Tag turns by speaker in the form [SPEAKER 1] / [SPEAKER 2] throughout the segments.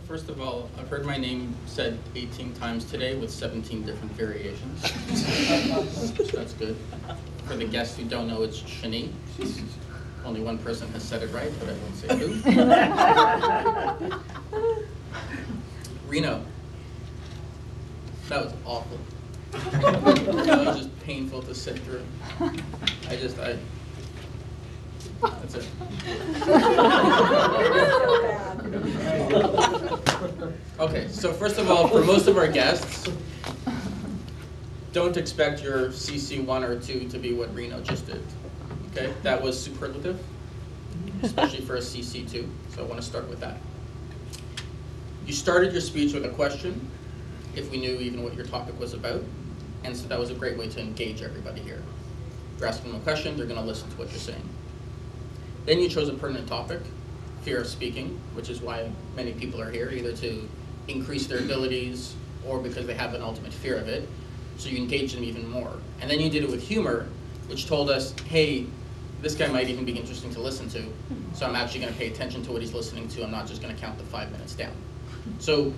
[SPEAKER 1] First of all, I've heard my name said 18 times today with 17 different variations. So that's good. For the guests who don't know, it's Shani. Only one person has said it right, but I won't say who. Reno. That was awful. That was just painful to sit through. That's it. Okay, so first of all, for most of our guests, don't expect your CC 1 or 2 to be what Reno just did. Okay, that was superlative, especially for a CC 2, so I want to start with that. You started your speech with a question, if we knew even what your topic was about, and so that was a great way to engage everybody here. You're asking them a question, they're going to listen to what you're saying. Then you chose a pertinent topic, fear of speaking, which is why many people are here, either to increase their abilities or because they have an ultimate fear of it. So you engage them even more. And then you did it with humor, which told us, hey, this guy might even be interesting to listen to, so I'm actually going to pay attention to what he's listening to. I'm not just going to count the 5 minutes down. So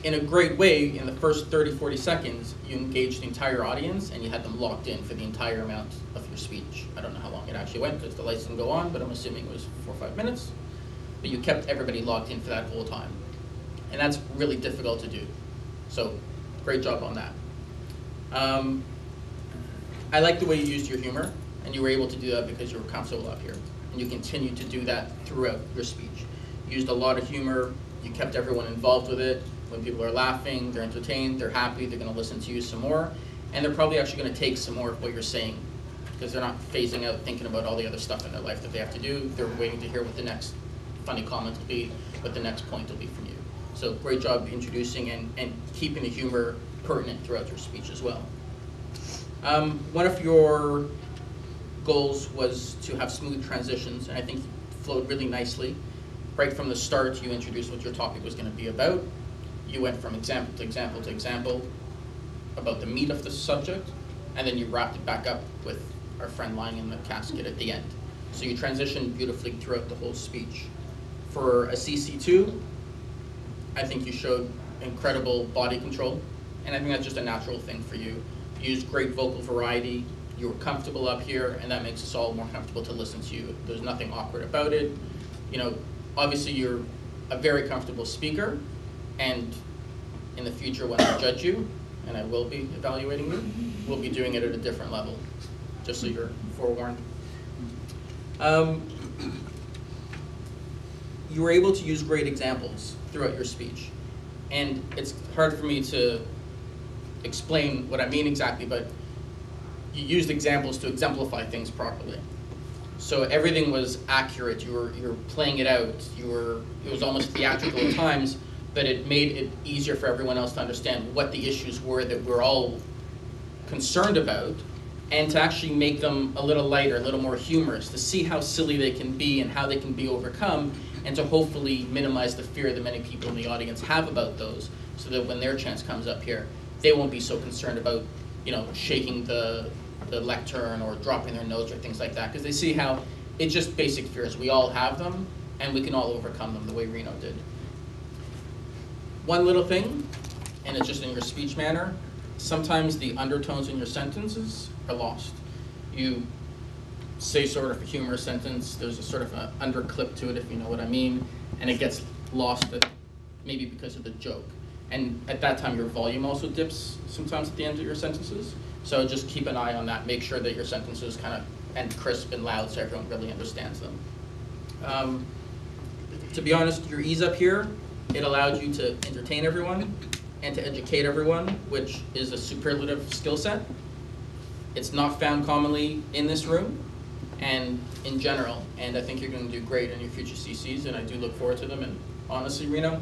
[SPEAKER 1] in a great way, in the first 30, 40 seconds, you engaged the entire audience and you had them locked in for the entire amount of your speech. I don't know how long it actually went because the lights didn't go on, but I'm assuming it was 4 or 5 minutes. But you kept everybody locked in for that whole time. And that's really difficult to do. So great job on that. I like the way you used your humor, and you were able to do that because you were comfortable up here. And you continued to do that throughout your speech. You used a lot of humor, you kept everyone involved with it. When people are laughing, they're entertained, they're happy, they're going to listen to you some more, and they're probably actually going to take some more of what you're saying because they're not phasing out thinking about all the other stuff in their life that they have to do. They're waiting to hear what the next funny comment will be, what the next point will be from you. So great job introducing and keeping the humor pertinent throughout your speech as well. One of your goals was to have smooth transitions, and I think you flowed really nicely. Right from the start, you introduced what your topic was going to be about. You went from example to example to example about the meat of the subject, and then you wrapped it back up with our friend lying in the casket at the end. So you transitioned beautifully throughout the whole speech. For a CC2, I think you showed incredible body control, and I think that's just a natural thing for you. You used great vocal variety, you were comfortable up here, and that makes us all more comfortable to listen to you. There's nothing awkward about it. You know, obviously you're a very comfortable speaker, and in the future when I judge you, and I will be evaluating you, we'll be doing it at a different level, just so you're forewarned. You were able to use great examples throughout your speech. And it's hard for me to explain what I mean exactly, but you used examples to exemplify things properly. So everything was accurate, you were playing it out, it was almost theatrical at times, but it made it easier for everyone else to understand what the issues were that we're all concerned about, and to actually make them a little lighter, a little more humorous, to see how silly they can be and how they can be overcome, and to hopefully minimize the fear that many people in the audience have about those, so that when their chance comes up here, they won't be so concerned about, you know, shaking the lectern or dropping their notes or things like that, because they see how it's just basic fears. We all have them, and we can all overcome them the way Reno did. One little thing, and it's just in your speech manner, sometimes the undertones in your sentences are lost. You say sort of a humorous sentence, there's a sort of an underclip to it, if you know what I mean, and it gets lost maybe because of the joke. And at that time, your volume also dips sometimes at the end of your sentences. So just keep an eye on that. Make sure that your sentences kind of end crisp and loud so everyone really understands them. To be honest, your ease up here, it allowed you to entertain everyone and to educate everyone, which is a superlative skill set. It's not found commonly in this room and in general, and I think you're going to do great in your future CCs, and I do look forward to them. And honestly, Reno,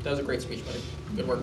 [SPEAKER 1] that was a great speech, buddy. Good work.